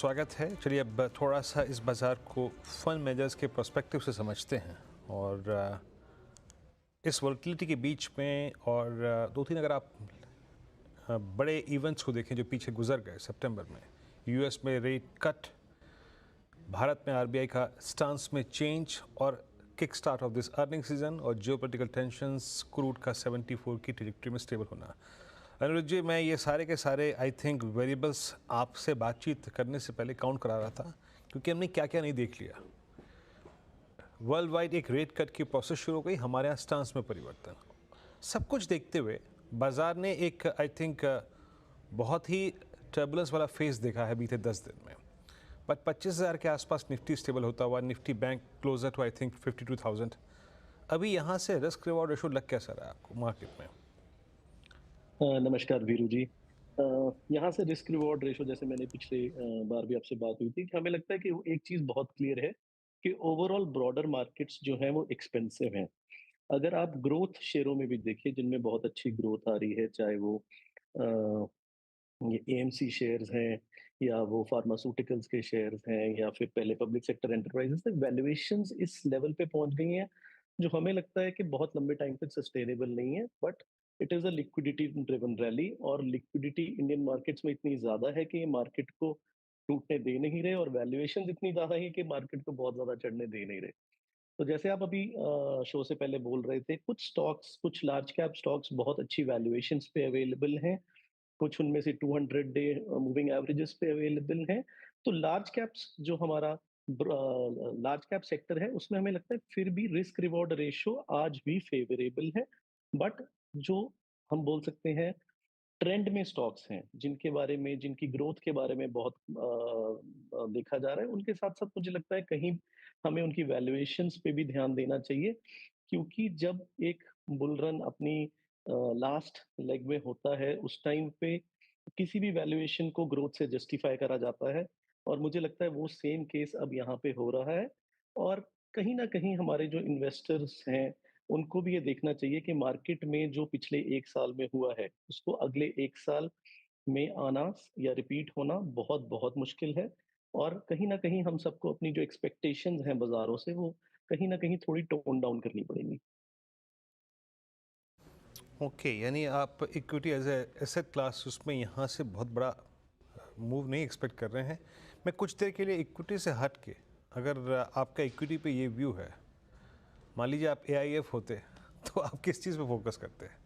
स्वागत है। चलिए अब थोड़ा सा इस बाज़ार को फंड मैनेजर्स के पर्सपेक्टिव से समझते हैं और इस वोलेटिलिटी के बीच में और दो तीन अगर आप बड़े इवेंट्स को देखें जो पीछे गुजर गए सितंबर में, यूएस में रेट कट, भारत में आरबीआई का स्टांस में चेंज और kick start of this earning season और जियोपॉलिटिकल टेंशंस, क्रूड का 74 की ट्रैजेक्टरी में स्टेबल होना। अनुराग जी, मैं ये सारे के सारे आई थिंक वेरिएबल्स आपसे बातचीत करने से पहले काउंट करा रहा था, क्योंकि हमने क्या क्या नहीं देख लिया। वर्ल्ड वाइड एक रेट कट की प्रोसेस शुरू हो गई, हमारे यहाँ स्टांस में परिवर्तन, सब कुछ देखते हुए बाजार ने एक आई थिंक बहुत ही टर्बुलेंस वाला फेज देखा है बीते 10 दिन में। बट 25,000 के आसपास निफ्टी स्टेबल होता हुआ, Nifty bank closer to I think 52,000। अभी यहाँ से रिस्क रिवॉर्ड रेशो लग कैसा रहा है आपको मार्केट में? नमस्कार वीरू जी। यहाँ से रिस्क रिवॉर्ड रेशो जैसे मैंने पिछले बार भी आपसे बात हुई थी कि हमें लगता है कि वो एक चीज़ बहुत क्लियर है कि ओवरऑल ब्रॉडर मार्केट्स जो हैं वो एक्सपेंसिव हैं। अगर आप ग्रोथ शेयरों में भी देखिए जिनमें बहुत अच्छी ग्रोथ आ रही है, चाहे वो अ, ये एएमसी शेयर्स हैं या वो फार्मास्यूटिकल्स के शेयर्स हैं या फिर पहले पब्लिक सेक्टर एंटरप्राइजेज़ थे, वैल्यूएशंस इस लेवल पे पहुँच गई हैं, जो हमें लगता है कि बहुत लंबे टाइम तक सस्टेनेबल नहीं है। But it is a liquidity driven rally और लिक्विडिटी इंडियन मार्केट्स में इतनी ज़्यादा है कि ये मार्केट को टूटने दे नहीं रहे और वैल्यूएशंस इतनी ज़्यादा है कि मार्केट को बहुत ज़्यादा चढ़ने दे नहीं रहे। तो जैसे आप अभी शो से पहले बोल रहे थे, कुछ स्टॉक्स, कुछ लार्ज कैप स्टॉक्स बहुत अच्छी वैल्यूएशंस पे अवेलेबल हैं, कुछ उनमें से 200 डे मूविंग एवरेजेस पे अवेलेबल हैं। तो लार्ज कैप्स जो हमारा लार्ज कैप सेक्टर है, उसमें हमें लगता है फिर भी रिस्क रिवॉर्ड रेशियो आज भी फेवरेबल है। बट जो हम बोल सकते हैं ट्रेंड में स्टॉक्स हैं, जिनके बारे में, जिनकी ग्रोथ के बारे में बहुत देखा जा रहा है, उनके साथ-साथ मुझे लगता है कहीं हमें उनकी वैल्यूएशंस पे भी ध्यान देना चाहिए, क्योंकि जब एक बुल रन अपनी लास्ट लेग में होता है, उस टाइम पे किसी भी वैल्यूएशन को ग्रोथ से जस्टिफाई करा जाता है और मुझे लगता है वो सेम केस अब यहाँ पे हो रहा है और कहीं न कहीं हमारे जो इन्वेस्टर्स हैं, उनको भी ये देखना चाहिए कि मार्केट में जो पिछले 1 साल में हुआ है, उसको अगले 1 साल में आना या रिपीट होना बहुत-बहुत मुश्किल है और कहीं न कहीं हम सबको अपनी जो एक्सपेक्टेशंस हैं बाज़ारों से, वो कहीं न कहीं थोड़ी टोन डाउन करनी पड़ेंगी। ओके, यानी आप equity as a asset class उसमें यहाँ से बहुत बड़ा मूव नहीं एक्सपेक्ट कर रहे हैं। मैं कुछ देर के लिए इक्विटी से हट के, अगर आपका इक्विटी पे ये व्यू है, मान लीजिए आप एआईएफ होते तो आप किस चीज़ पे फोकस करते हैं?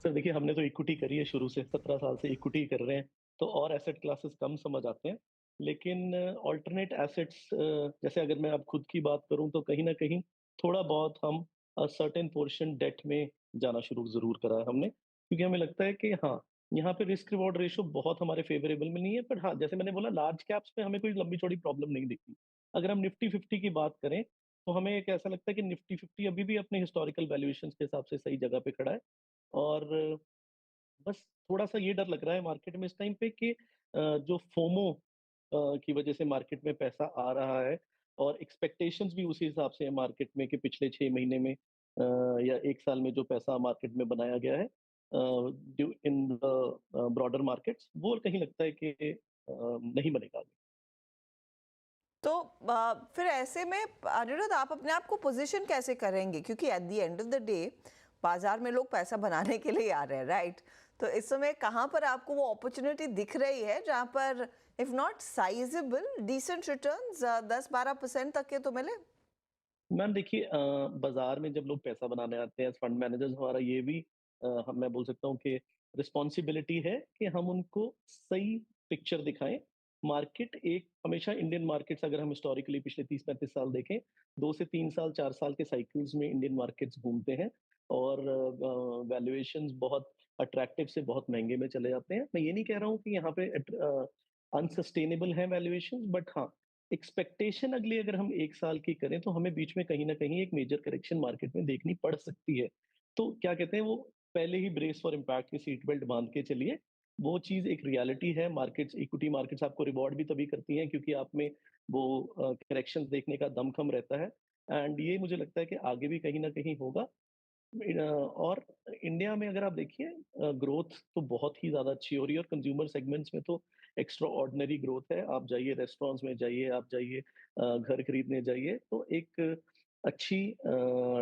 सर देखिए, हमने तो इक्विटी करी है शुरू से, 17 साल से इक्विटी कर रहे हैं, तो और एसेट क्लासेस कम समझ आते हैं। लेकिन अल्टरनेट एसेट्स जैसे अगर मैं अब खुद की बात करूँ तो कहीं न कहीं थोड़ा बहुत हम सर्टेन पोर्शन डेट में जाना शुरू ज़रूर करा है हमने, क्योंकि हमें लगता है कि हाँ, यहाँ पे रिस्क रिवॉर्ड रेशियो बहुत हमारे फेवरेबल में नहीं है, बट हाँ, जैसे मैंने बोला लार्ज कैप्स में हमें कोई लंबी-चौड़ी प्रॉब्लम नहीं दिखती। अगर हम निफ्टी 50 की बात करें, तो हमें एक ऐसा लगता है कि निफ्टी 50 अभी भी अपने हिस्टोरिकल वैल्यूएशंस के हिसाब से सही जगह पे खड़ा है और बस थोड़ा-सा ये डर लग रहा है मार्केट में इस टाइम पे कि जो फोमो की वजह से मार्केट में पैसा आ रहा है और एक्सपेक्टेशंस भी उसी हिसाब से है मार्केट में कि पिछले 6 महीने में या 1 साल में जो पैसा मार्केट में बनाया गया है due in the broader markets वो कहीं लगता है कि नहीं बनेगा आगे। तो फिर ऐसे में अनिरुद्ध आप अपने आप को पोजीशन कैसे करेंगे, क्योंकि at the end of the day बाजार में लोग पैसा बनाने के लिए आ रहे हैं, राइट? तो इस समय कहाँ पर आपको वो अपॉर्चुनिटी दिख रही है जहाँ पर if not sizeable decent returns 10-12% तक के तो मिले? मैम देखिए बाज़ार में जब लोग पैसा बनाने आते हैं फंड मैनेजर्स हमारा ये भी हम मैं बोल सकता हूँ कि रिस्पॉन्सिबिलिटी है कि हम उनको सही पिक्चर दिखाएँ। मार्केट एक हमेशा इंडियन मार्केट्स अगर हम हिस्टोरिकली पिछले 30-35 साल देखें, 2 से 3 साल, 4 साल के साइकिल्स में इंडियन मार्केट्स घूमते हैं और वैल्यूएशंस बहुत अट्रैक्टिव से बहुत महँगे में चले जाते हैं। मैं ये नहीं कह रहा हूँ कि यहाँ पे अनसस्टेनेबल है वैल्यूएशंस बट हाँ, एक्सपेक्टेशन अगली अगर हम 1 साल की करें, तो हमें बीच में कहीं न कहीं एक मेजर करेक्शन मार्केट में देखनी पड़ सकती है। तो क्या कहते हैं वो पहले ही ब्रेस फॉर इम्पैक्ट की सीट बेल्ट बाँध के चलिए। वो चीज़ एक रियलिटी है, मार्केट्स इक्विटी मार्केट्स आपको रिवॉर्ड भी तभी करती हैं क्योंकि आप में वो करेक्शंस देखने का दमखम रहता है एंड ये मुझे लगता है कि आगे भी कहीं न कहीं होगा। और इंडिया में अगर आप देखिए ग्रोथ तो बहुत ही ज़्यादा अच्छी हो रही है और कंज्यूमर सेगमेंट्स में तो एक्स्ट्रा ऑर्डिनरी ग्रोथ है। आप जाइए रेस्टोरेंट्स में जाइए, आप जाइए घर खरीदने जाइए, तो एक अच्छी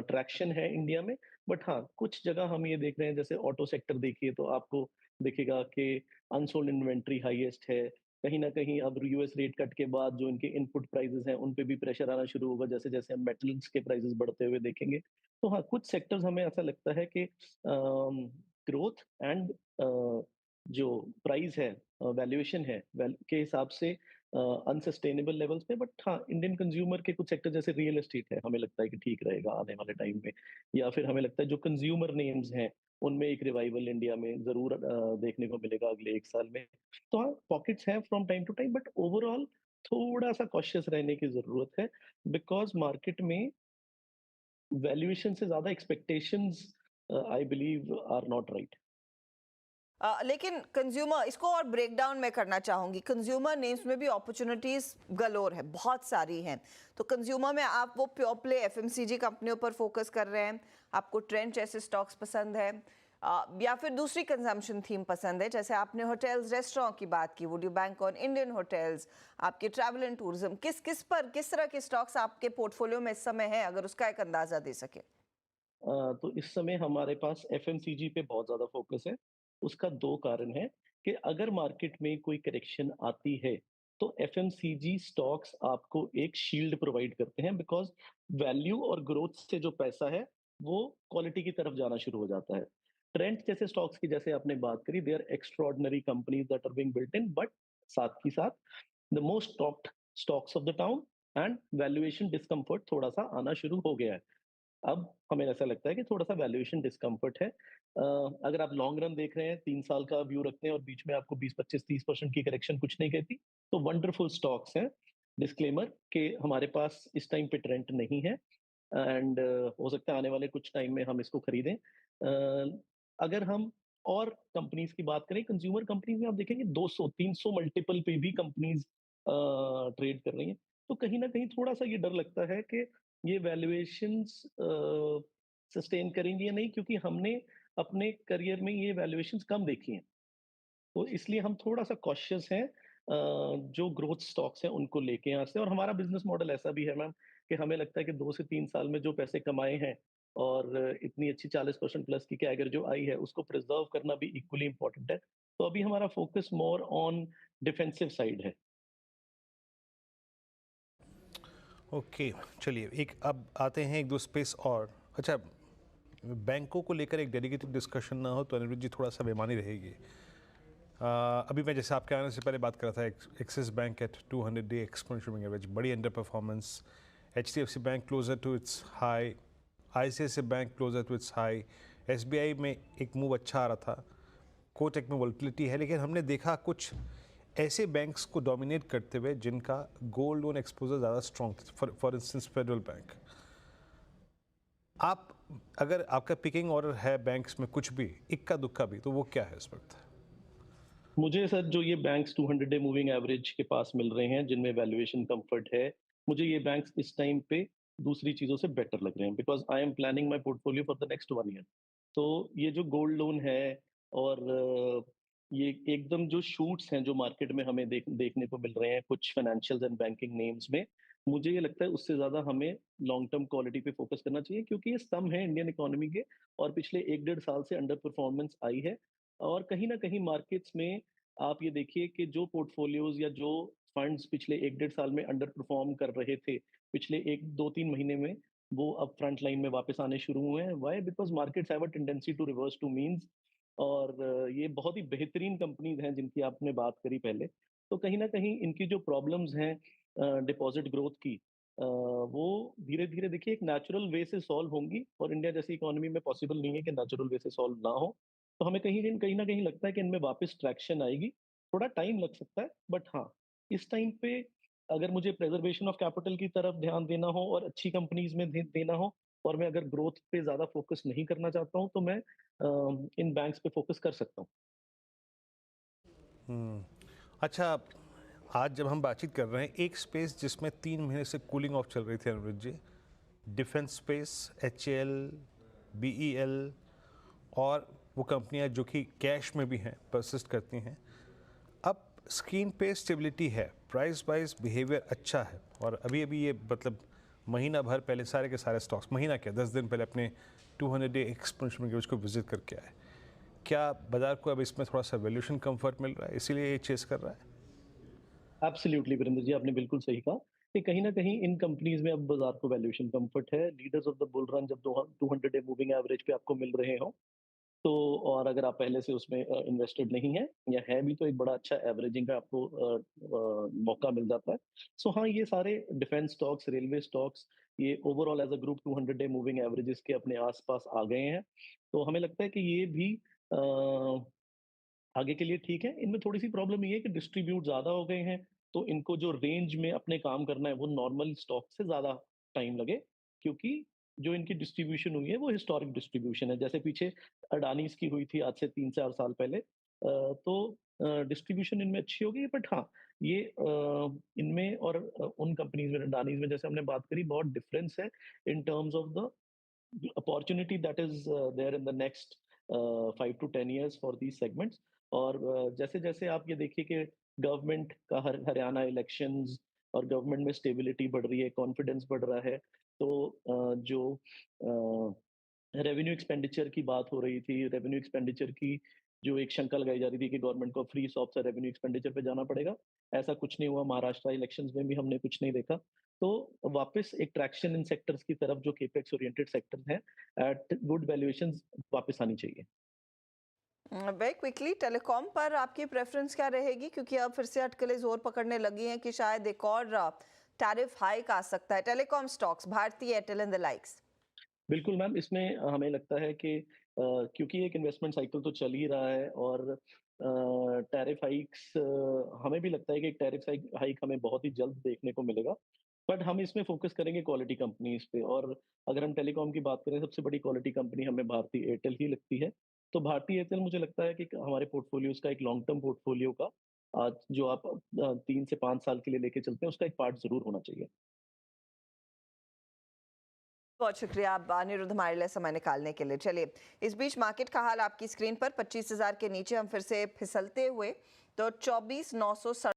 ट्रैक्शन है इंडिया में। बट हाँ, कुछ जगह हम ये देख रहे हैं, जैसे ऑटो सेक्टर देखिए तो आपको दिखेगा कि अनसोल्ड इन्वेंट्री हाईएस्ट है। कहीं न कहीं अब यूएस रेट कट के बाद जो इनके इनपुट प्राइसेज़ हैं, उन पे भी प्रेशर आना शुरू होगा, जैसे-जैसे हम मेटल्स के प्राइसेज़ बढ़ते हुए देखेंगे। तो हाँ, कुछ सेक्टर्स हमें ऐसा लगता है कि ग्रोथ एंड जो प्राइस है, वैल्यूएशन है, के हिसाब से अनसस्टेनेबल लेवल्स पे। बट हाँ, इंडियन कंज्यूमर के कुछ सेक्टर जैसे रियल एस्टेट है, हमें लगता है कि ठीक रहेगा आने वाले टाइम में। या फिर हमें लगता है जो कंज्यूमर नेम्स हैं, उनमें एक रिवाइवल इंडिया में ज़रूर देखने को मिलेगा अगले 1 साल में। तो हाँ, पॉकेट्स हैं from time to time, but overall थोड़ा-सा कॉशियस रहने की ज़रूरत है, बिकॉज़ मार्केट में वैल्यूएशन से ज़्यादा expectations I believe are not right. लेकिन कंज्यूमर इसको और ब्रेक डाउन मैं करना चाहूंगी। कंज्यूमर नेम्स में भी अपॉर्चुनिटीज गलोर है, बहुत सारी हैं। तो कंज्यूमर में आप वो प्योर प्ले एफएमसीजी कंपनियों पर फोकस कर रहे हैं, आपको ट्रेंड जैसे स्टॉक्स पसंद है, या फिर दूसरी कंजम्पशन थीम पसंद है? जैसे आपने होटल्स रेस्टोरेंट की बात की, would you bank on Indian hotels? आपके ट्रैवल एंड टूरिज्म, किस तरह के स्टॉक्स आपके पोर्टफोलियो में इस समय है, अगर उसका एक अंदाजा दे सके? तो इस समय हमारे पास एफएमसीजी पे बहुत ज़्यादा फोकस है। उसका 2 कारण हैं कि अगर मार्केट में कोई करेक्शन आती है, तो एफएमसीजी स्टॉक्स आपको एक शील्ड प्रोवाइड करते हैं, बिकॉज़ वैल्यू और ग्रोथ से जो पैसा है, वो क्वालिटी की तरफ जाना शुरू हो जाता है। ट्रेंड जैसे स्टॉक्स की जैसे आपने बात करी, they are extraordinary companies that are being built in, but साथ ही साथ the most topped stocks of the town and valuation discomfort थोड़ा-सा आना शुरू हो गया है। अब हमें ऐसा लगता है कि थोड़ा-सा वैल्यूएशन डिस्कम्फर्ट है। अगर आप लॉन्ग रन देख रहे हैं, 3 साल का व्यू रखते हैं और बीच में आपको 20, 25, 30% की करेक्शन कुछ नहीं कहती, तो वंडरफुल स्टॉक्स हैं। डिस्क्लेमर कि हमारे पास इस टाइम पे ट्रेंड नहीं है एंड हो सकता है आने वाले कुछ टाइम में हम इसको खरीदें। अगर हम और कंपनीज़ की बात करें, कंज्यूमर कंपनीज़ में आप देखेंगे 200, 300 मल्टीपल पे भी कंपनीज़ ट्रेड कर रही हैं। तो कहीं न कहीं थोड़ा-सा ये डर लगता है कि ये वैल्यूएशंस सस्टेन करेंगी या नहीं, क्योंकि हमने अपने करियर में ये वैल्यूएशंस कम देखी हैं। तो इसलिए हम थोड़ा-सा कॉशियस हैं जो ग्रोथ स्टॉक्स हैं उनको लेके यहाँ से। और हमारा बिज़नेस मॉडल ऐसा भी है मैम कि हमें लगता है कि 2 से 3 साल में जो पैसे कमाए हैं और इतनी अच्छी 40% प्लस की कैगर जो आई है, उसको प्रिज़र्व करना भी इक्वली इम्पोर्टेंट है। तो अभी हमारा focus more on defensive side है। ओके, चलिए एक अब आते हैं एक दो स्पेस और। अच्छा, बैंकों को लेकर एक डेडिकेटेड डिस्कशन ना हो तो अनिरुद्ध जी थोड़ा सा बेमानी रहेगी। अभी मैं जैसे आपके आने से पहले बात कर रहा था, Axis bank at 200-day exponential moving average, बड़ी under performance. HDFC bank closer to its high, ICICI bank closer to its high, SBI में एक मूव अच्छा आ रहा था, कोटक में वोलेटिलिटी है, लेकिन हमने देखा कुछ ऐसे बैंक्स को डोमिनेट करते हुए जिनका गोल्ड लोन एक्सपोजर ज़्यादा स्ट्रॉन्ग था, फॉर इंस्टेंस फेडरल बैंक। आप अगर आपका पिकिंग ऑर्डर है बैंक्स में कुछ भी इक्का दुक्का भी, तो वो क्या है इस वक्त? मुझे सर जो ये बैंक्स 200 डे मूविंग एवरेज के पास मिल रहे हैं, जिनमें वैल्यूएशन कंफर्ट है, मुझे ये बैंक्स इस टाइम पे दूसरी चीज़ों से बेटर लग रहे हैं, because I am planning my portfolio for the next 1 year. तो ये जो गोल्ड लोन है और ये एकदम जो शूट्स हैं जो मार्केट में हमें देखने को मिल रहे हैं कुछ फाइनेंशियल्स एंड बैंकिंग नेम्स में, मुझे ये लगता है उससे ज़्यादा हमें लॉन्ग टर्म क्वालिटी पे फोकस करना चाहिए, क्योंकि ये स्तंभ हैं इंडियन इकोनॉमी के और पिछले 1 डेढ़ साल से अंडर परफॉर्मेंस आई है। और कहीं न कहीं मार्केट्स में आप ये देखिए कि जो पोर्टफोलियोज़ या जो फंड्स पिछले 1 डेढ़ साल में अंडर परफॉर्म कर रहे थे, पिछले 1 2-3 महीने में वो अब फ्रंट लाइन में वापस आने शुरू हुए हैं। Why? Because markets have a tendency to reverse to means. और ये बहुत ही बेहतरीन कंपनीज़ हैं जिनकी आपने बात करी पहले। तो कहीं न कहीं इनकी जो प्रॉब्लम्स हैं डिपॉज़िट ग्रोथ की, वो धीरे-धीरे देखिए एक नेचुरल वे से सॉल्व होंगी और इंडिया जैसी इकोनॉमी में पॉसिबल नहीं है कि नेचुरल वे से सॉल्व ना हो। तो हमें कहीं न कहीं लगता है कि इनमें वापस ट्रैक्शन आएगी। थोड़ा टाइम लग सकता है, बट हाँ, इस टाइम पे अगर मुझे प्रिजर्वेशन ऑफ कैपिटल की तरफ ध्यान देना हो और अच्छी कंपनीज़ में देना हो और मैं अगर ग्रोथ पे ज़्यादा फोकस नहीं करना चाहता हूँ, तो मैं इन बैंक्स पे फोकस कर सकता हूँ। अच्छा, आज जब हम बातचीत कर रहे हैं, एक स्पेस जिसमें 3 महीने से कूलिंग ऑफ चल रही थी अनिरुद्ध जी, डिफेंस स्पेस, HAL, BEL और वो कंपनियां जो कि कैश में भी हैं, परसिस्ट करती हैं। अब स्क्रीन पे स्टेबिलिटी है, प्राइस वाइज बिहेवियर अच्छा है, और अभी अभी ये मतलब महीना भर पहले सारे के सारे स्टॉक्स, महीना क्या 10 दिन पहले अपने 200 डे एक्सपोनेंशियल मूविंग एवरेज को विजिट करके आए। क्या बाजार को अब इसमें थोड़ा सा वैल्यूएशन कंफर्ट मिल रहा है, इसीलिए ये चेस कर रहा है? एब्सोल्युटली वीरेंद्र जी, आपने बिल्कुल सही कहा कि कहीं न कहीं इन कंपनीज़ में अब बाज़ार को वैल्यूएशन कम्फर्ट है। Leaders of the bull run जब 200 डे मूविंग एवरेज पे आपको मिल रहे हों, तो और अगर आप पहले से उसमें इन्वेस्टेड नहीं हैं या हैं भी, तो एक बड़ा अच्छा एवरेजिंग का आपको मौका मिल जाता है। सो हाँ, ये सारे डिफेंस स्टॉक्स, रेलवे स्टॉक्स, ये overall as a group 200 day moving averages के अपने आस-पास आ गए हैं। तो हमें लगता है कि ये भी आगे के लिए ठीक है। इनमें थोड़ी-सी प्रॉब्लम ये है कि डिस्ट्रीब्यूट ज़्यादा हो गए हैं, तो इनको जो रेंज में अपने काम करना है, वो नॉर्मल स्टॉक से ज़्यादा टाइम लगे, क्योंकि जो इनकी डिस्ट्रीब्यूशन हुई है, वो हिस्टोरिक डिस्ट्रीब्यूशन है। जैसे पीछे अडानीज़ की हुई थी आज से 3-4 साल पहले। तो डिस्ट्रीब्यूशन इनमें अच्छी हो गई है, बट हाँ, ये इनमें और उन कंपनीज़ में, अडानीज़ में जैसे हमने बात करी, बहुत डिफरेंस है in terms of the opportunity that is there in the next 5 to 10 years for these segments। और जैसे-जैसे आप ये देखिए कि गवर्नमेंट का हरियाणा इलेक्शंस और गवर्नमेंट में स्टेबिलिटी बढ़ रही है, कॉन्फिडेंस बढ़ रहा है, तो जो रेवेन्यू एक्सपेंडिचर की बात हो रही थी, रेवेन्यू एक्सपेंडिचर की जो एक शंका लगाई जा रही थी कि गवर्नमेंट को फ्री सॉप से रेवेन्यू एक्सपेंडिचर पे जाना पड़ेगा, ऐसा कुछ नहीं हुआ। महाराष्ट्र इलेक्शंस में भी हमने कुछ नहीं देखा। तो वापस एक ट्रैक्शन इन सेक्टर्स की तरफ, जो केपेक्स ओरिएंटेड सेक्टर्स हैं, एट गुड वैल्यूएशंस वापस आनी चाहिए। वेरी क्विकली, टेलीकॉम पर आपकी प्रेफरेंस क्या रहेगी, क्योंकि अब फिर से अटकलें जोर पकड़ने लगी हैं कि शायद एक और टैरिफ हाइक आ सकता है। Telecom stocks, Bharti Airtel and the likes. बिल्कुल मैम, इसमें हमें लगता है कि क्योंकि एक इन्वेस्टमेंट साइकिल तो चल ही रहा है, और टैरिफ हाइक्स, हमें भी लगता है कि एक टैरिफ हाइक हमें बहुत ही जल्द देखने को मिलेगा। बट हम इसमें फ़ोकस करेंगे क्वालिटी कंपनीज़ पे, और अगर हम टेलीकॉम की बात करें, सबसे बड़ी क्वालिटी कंपनी हमें भारती एयरटेल ही लगती है। तो भारती एयरटेल मुझे लगता है कि हमारे पोर्टफोलियोज़ का एक लॉन्ग टर्म पोर्टफोलियो का, जो आप 3 से 5 साल के लिए लेके चलते हैं, उसका एक पार्ट ज़रूर होना चाहिए। बहुत शुक्रिया आप अनिरुद्ध हमारे लिए समय निकालने के लिए। चलिए, इस बीच मार्केट का हाल आपकी स्क्रीन पर 25,000 के नीचे हम फिर से फिसलते हुए, तो 24,900